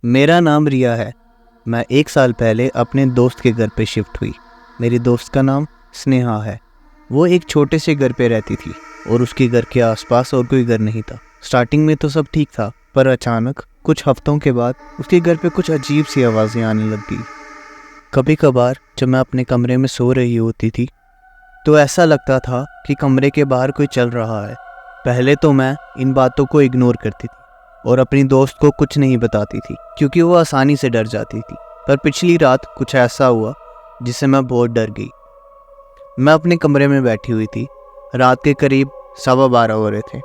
मेरा नाम रिया है। मैं 1 साल पहले अपने दोस्त के घर पे शिफ्ट हुई। मेरी दोस्त का नाम स्नेहा है। वो एक छोटे से घर पे रहती थी और उसके घर के आसपास और कोई घर नहीं था। स्टार्टिंग में तो सब ठीक था, पर अचानक कुछ हफ्तों के बाद उसके घर पे कुछ अजीब सी आवाज़ें आने लग गई। कभी कभार जब मैं अपने कमरे में सो रही होती थी तो ऐसा लगता था कि कमरे के बाहर कोई चल रहा है। पहले तो मैं इन बातों को इग्नोर करती थी और अपनी दोस्त को कुछ नहीं बताती थी क्योंकि वो आसानी से डर जाती थी। पर पिछली रात कुछ ऐसा हुआ जिससे मैं बहुत डर गई। मैं अपने कमरे में बैठी हुई थी। रात के करीब 12:15 हो रहे थे।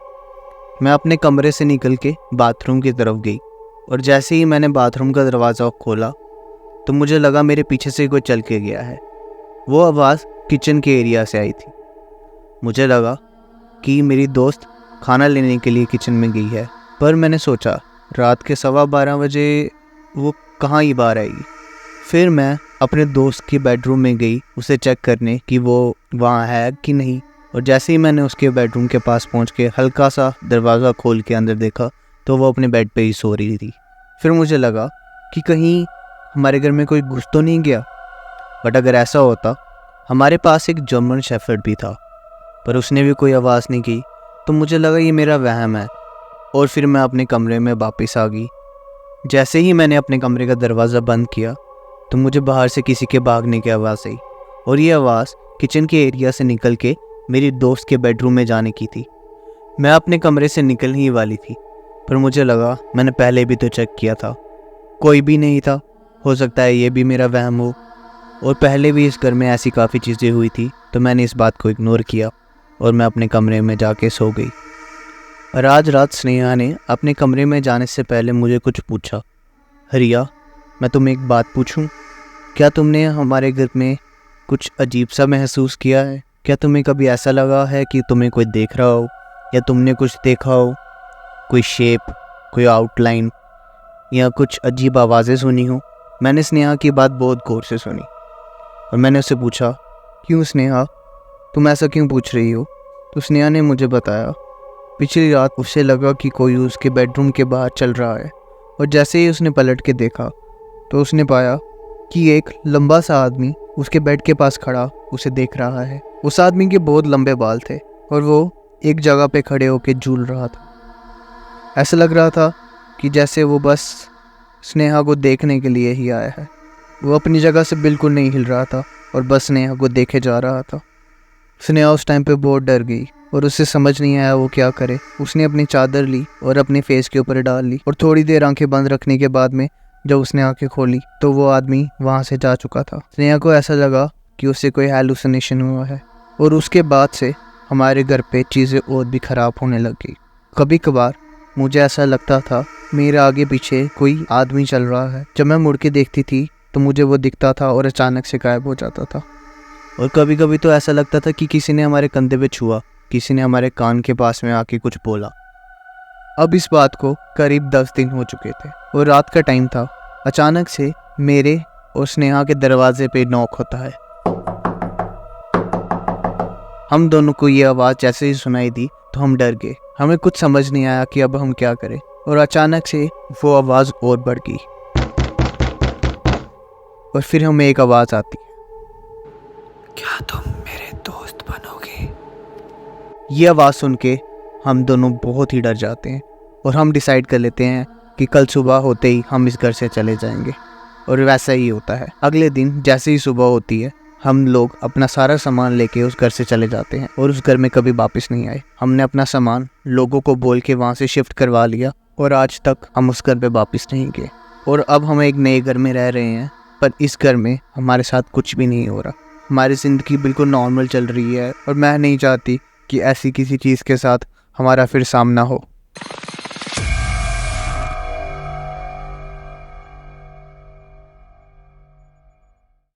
मैं अपने कमरे से निकल के बाथरूम की तरफ गई और जैसे ही मैंने बाथरूम का दरवाज़ा खोला तो मुझे लगा मेरे पीछे से कोई चल के गया है। वो आवाज़ किचन के एरिया से आई थी। मुझे लगा कि मेरी दोस्त खाना लेने के लिए किचन में गई है, पर मैंने सोचा रात के 12:15 बजे वो कहाँ ही बाहर आएगी। फिर मैं अपने दोस्त के बेडरूम में गई उसे चेक करने कि वो वहाँ है कि नहीं। और जैसे ही मैंने उसके बेडरूम के पास पहुँच के हल्का सा दरवाज़ा खोल के अंदर देखा तो वो अपने बेड पे ही सो रही थी। फिर मुझे लगा कि कहीं हमारे घर में कोई घुस तो नहीं गया। बट अगर ऐसा होता, हमारे पास एक जर्मन शेफर्ड भी था, पर उसने भी कोई आवाज़ नहीं की। तो मुझे लगा ये मेरा वहम है और फिर मैं अपने कमरे में वापस आ गई। जैसे ही मैंने अपने कमरे का दरवाज़ा बंद किया तो मुझे बाहर से किसी के भागने की आवाज़ आई और ये आवाज़ किचन के एरिया से निकल के मेरी दोस्त के बेडरूम में जाने की थी। मैं अपने कमरे से निकलने ही वाली थी, पर मुझे लगा मैंने पहले भी तो चेक किया था, कोई भी नहीं था। हो सकता है ये भी मेरा वहम हो। और पहले भी इस घर में ऐसी काफ़ी चीज़ें हुई थी, तो मैंने इस बात को इग्नोर किया और मैं अपने कमरे में जाके सो गई। और आज रात स्नेहा ने अपने कमरे में जाने से पहले मुझे कुछ पूछा। रिया, मैं तुम्हें एक बात पूछूं? क्या तुमने हमारे घर में कुछ अजीब सा महसूस किया है? क्या तुम्हें कभी ऐसा लगा है कि तुम्हें कोई देख रहा हो या तुमने कुछ देखा हो? कोई शेप, कोई आउटलाइन या कुछ अजीब आवाज़ें सुनी हो? मैंने स्नेहा की बात बहुत गौर से सुनी और मैंने उससे पूछा, क्यों स्नेहा, तुम ऐसा क्यों पूछ रही हो? तो स्नेहा ने मुझे बताया, पिछली रात उसे लगा कि कोई उसके बेडरूम के बाहर चल रहा है और जैसे ही उसने पलट के देखा तो उसने पाया कि एक लंबा सा आदमी उसके बेड के पास खड़ा उसे देख रहा है। उस आदमी के बहुत लंबे बाल थे और वो एक जगह पे खड़े होकर झूल रहा था। ऐसा लग रहा था कि जैसे वो बस स्नेहा को देखने के लिए ही आया है। वो अपनी जगह से बिल्कुल नहीं हिल रहा था और बस स्नेहा को देखे जा रहा था। स्नेहा उस टाइम पे बहुत डर गई और उसे समझ नहीं आया वो क्या करे। उसने अपनी चादर ली और अपने फेस के ऊपर डाल ली और थोड़ी देर आंखें बंद रखने के बाद में जब उसने आंखें खोली तो वो आदमी वहाँ से जा चुका था। स्नेहा को ऐसा लगा कि उससे कोई हैलुसिनेशन हुआ है और उसके बाद से हमारे घर पे चीज़ें और भी ख़राब होने लग गई। कभी कभार मुझे ऐसा लगता था मेरे आगे पीछे कोई आदमी चल रहा है। जब मैं मुड़ के देखती थी तो मुझे वो दिखता था और अचानक से गायब हो जाता था। और कभी कभी तो ऐसा लगता था कि किसी ने हमारे कंधे पे छुआ, किसी ने हमारे कान के पास में आके कुछ बोला। अब इस बात को करीब 10 दिन हो चुके थे और रात का टाइम था। अचानक से मेरे और स्नेहा के दरवाजे पे नॉक होता है। हम दोनों को ये आवाज़ जैसे ही सुनाई दी तो हम डर गए। हमें कुछ समझ नहीं आया कि अब हम क्या करें और अचानक से वो आवाज़ और बढ़ गई और फिर हमें एक आवाज़ आती है, क्या तुम मेरे दोस्त बनोगे? ये आवाज़ सुन के हम दोनों बहुत ही डर जाते हैं और हम डिसाइड कर लेते हैं कि कल सुबह होते ही हम इस घर से चले जाएंगे। और वैसा ही होता है। अगले दिन जैसे ही सुबह होती है हम लोग अपना सारा सामान लेके उस घर से चले जाते हैं और उस घर में कभी वापस नहीं आए। हमने अपना सामान लोगों को बोल के वहाँ से शिफ्ट करवा लिया और आज तक हम उस घर पे वापस नहीं गए। और अब हम एक नए घर में रह रहे हैं, पर इस घर में हमारे साथ कुछ भी नहीं हो रहा। हमारी ज़िंदगी बिल्कुल नॉर्मल चल रही है और मैं नहीं चाहती कि ऐसी किसी चीज़ के साथ हमारा फिर सामना हो।